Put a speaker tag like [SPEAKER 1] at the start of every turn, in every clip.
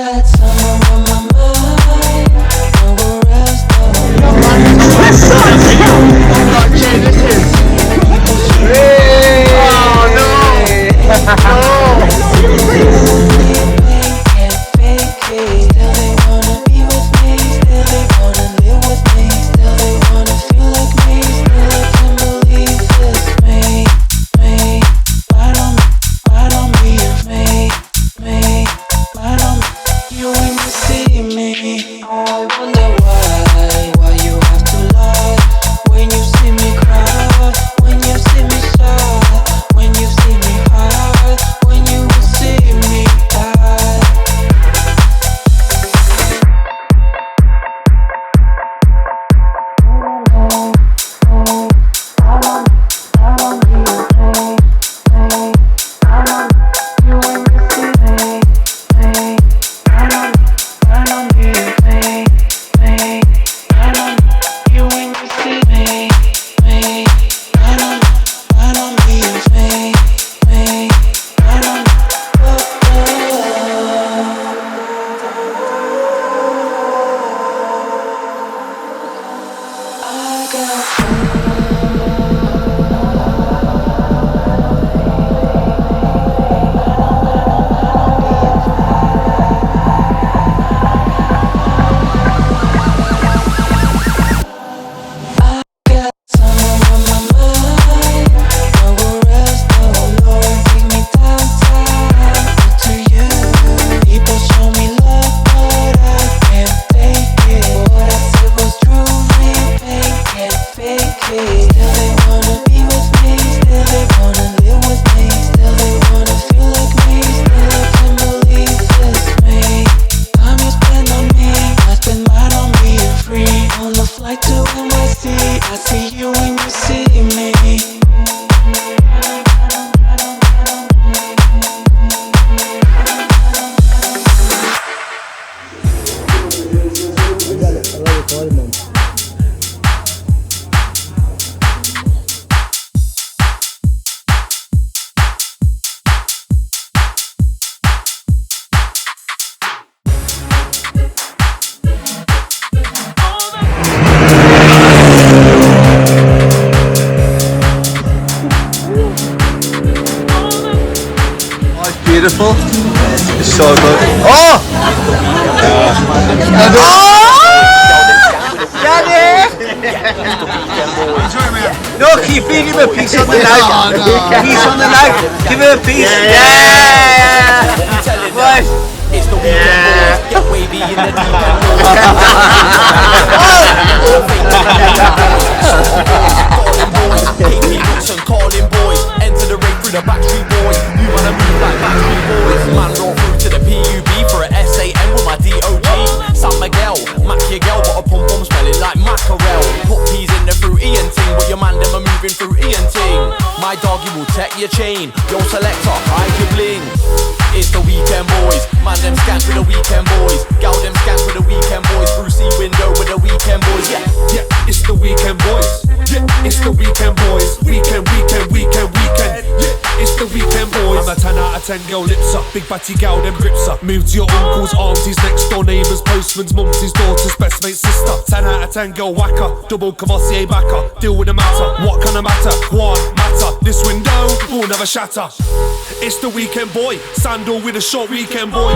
[SPEAKER 1] got summer on my mind. Nowhere else though.
[SPEAKER 2] Beautiful. It's so good. Oh! Daddy! No, keep feeding him a piece on the knife. Piece on the knife. Give him a piece. Yeah! What?
[SPEAKER 3] It's the weekend, boys. Get wavy in the deep end. Calling boys, KP Wilson calling boys. Enter the ring through the Backstreet Boys. You wanna move like Backstreet Boys? Man, roll through to the PUB for a SAM with my DOG. San Miguel, Mac your girl, got a pom pom smelling like mackerel. Put peas in the fruity and ting, but your man them are moving fruity and ting. My doggy will check your chain. Yo selector, hide your bling. It's the weekend boys. Man them scans with the weekend boys. Gal them scans with the weekend boys. Brucey window with the weekend boys. Yeah,
[SPEAKER 4] yeah, it's the weekend boys. Yeah, it's the weekend boys. Weekend, weekend, weekend, weekend. Yeah, it's the weekend boys. I'm a 10 out of 10 girl, lips up. Big fatty gal, them grips up. Move to your uncles, aunties, next door neighbours, postman's, mumsy's, daughters, best mate's sister. 10 out of 10 girl, whacker. Double Cavassier backer. Deal with the matter. What kind of matter? One matter. This window will never shatter. It's the weekend boy. Sandal with a short weekend boy.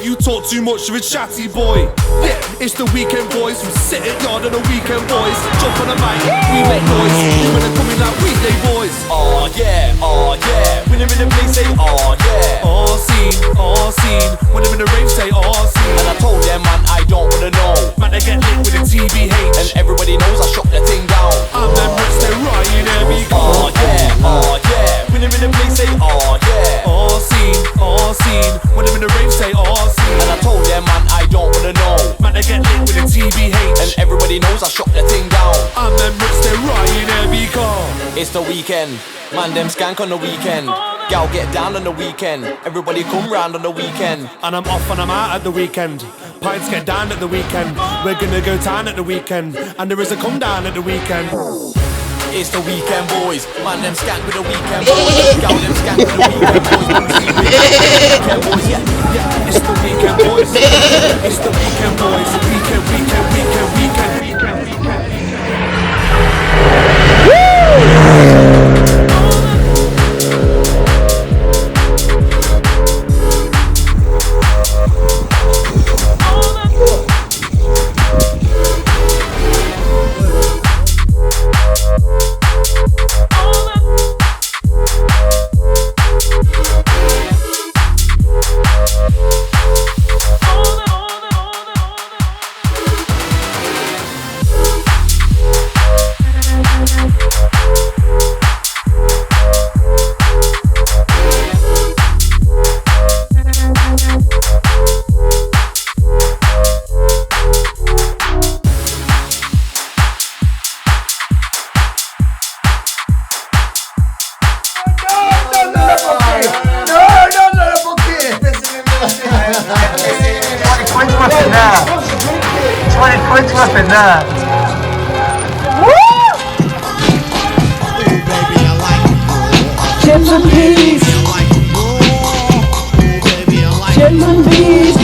[SPEAKER 4] You talk too much of a chatty boy. Yeah, it's the weekend boys. We sit at yard on the weekend boys. Jump on the mic, we make noise. You wanna come in like weekday boys.
[SPEAKER 3] Oh yeah, oh yeah. When I'm in the place say oh yeah.
[SPEAKER 4] All seen. When I'm in the rave say all seen.
[SPEAKER 3] And I told them man I don't wanna know.
[SPEAKER 4] Man they get lit with a TBH.
[SPEAKER 3] And everybody knows I shut the thing down.
[SPEAKER 4] I'm them bricks they riding every go.
[SPEAKER 3] Oh yeah, oh yeah. When I'm in the place say oh yeah.
[SPEAKER 4] All seen. When I'm in the rave say all seen.
[SPEAKER 3] And I told them man I don't wanna know.
[SPEAKER 4] Man they get lit with a TBH.
[SPEAKER 3] And everybody knows I shut the thing down.
[SPEAKER 4] I'm them bricks they riding every car.
[SPEAKER 3] It's the weekend. Man them skank on the weekend. Gal get down on the weekend. Everybody come round on the weekend.
[SPEAKER 4] And I'm off and I'm out at the weekend. Pints get down at the weekend. We're gonna go down at the weekend. And there is a come down at the weekend.
[SPEAKER 3] It's the weekend boys. Man, them skank with the weekend boys. Gal, them skank with the weekend boys. Weekend boys, yeah, yeah.
[SPEAKER 4] It's the weekend boys. It's the weekend boys. Weekend, weekend, weekend, weekend, weekend, weekend.
[SPEAKER 1] Chips and peas, chips and peas.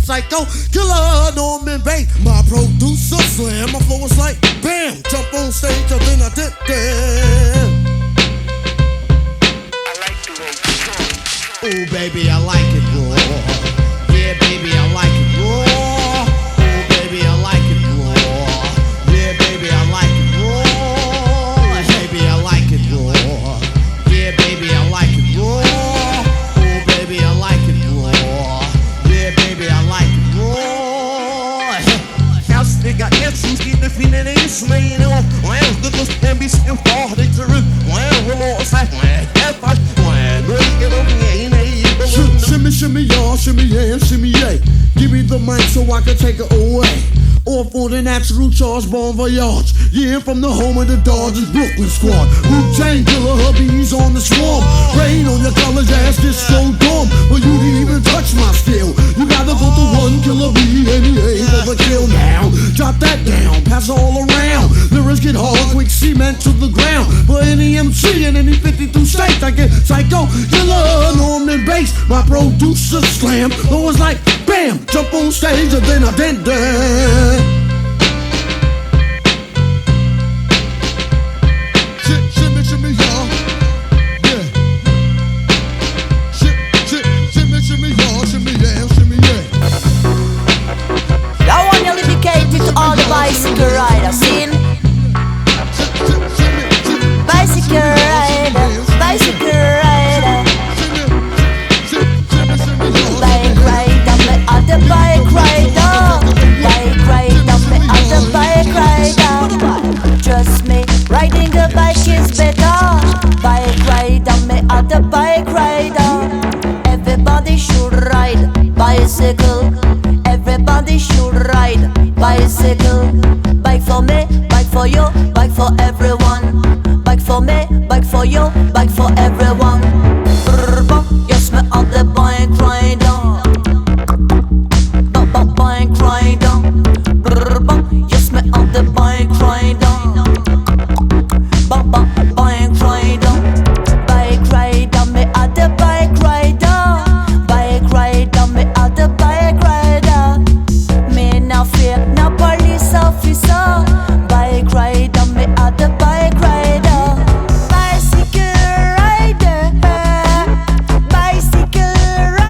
[SPEAKER 5] Psycho killer, Norman Bates, my producer slam. My flow was like bam, jump on stage and then I did that. Ooh baby, I like it raw. Yeah baby, I like it raw. Ooh baby, I like it raw. Yeah baby, I like it raw. Baby, I like it raw. Yeah baby, I like it raw. Ooh baby, I like it raw. Yeah baby, I like it raw. House nigga, yes, you get the feeling that it's made of. Well, good looks can be seen for the truth. Well, we're more side. If I get on me, shimmy, shimmy, y'all, shimmy, yeah, shimmy, yeah. Give me the mic so I can take it away. Off on the natural charge, bon voyage. Yeah, from the home of the Dodgers, Brooklyn squad. Wu-Tang killer, hubby's on the swarm. Rain on your college ass, disco dorm. But you didn't even touch my skill. You gotta go to one killer B, and he ain't for the kill now. Drop that down, pass all around. Lyrics get hard, quick cement to the ground. For any MC in any 52 states, I get psycho killer, Norman Bates. My producer slam, it was like bam, jump on stage and then I did that. Shimmy, shimmy, y'all, yeah. Shimmy, shimmy, y'all, shimmy, yeah, shimmy, yeah.
[SPEAKER 6] I want to dedicate it to all the bicycle riders in. Bicycle rider, bicycle rider. Bike rider, me other bike rider. Bike rider, me other bike rider. Trust me, riding a bike is better. Bike rider, me other bike rider. Everybody should ride bicycle. Everybody should ride bicycle. Bike for me, bike for you, bike for everyone. Bike for me, bike for you, bike for everyone.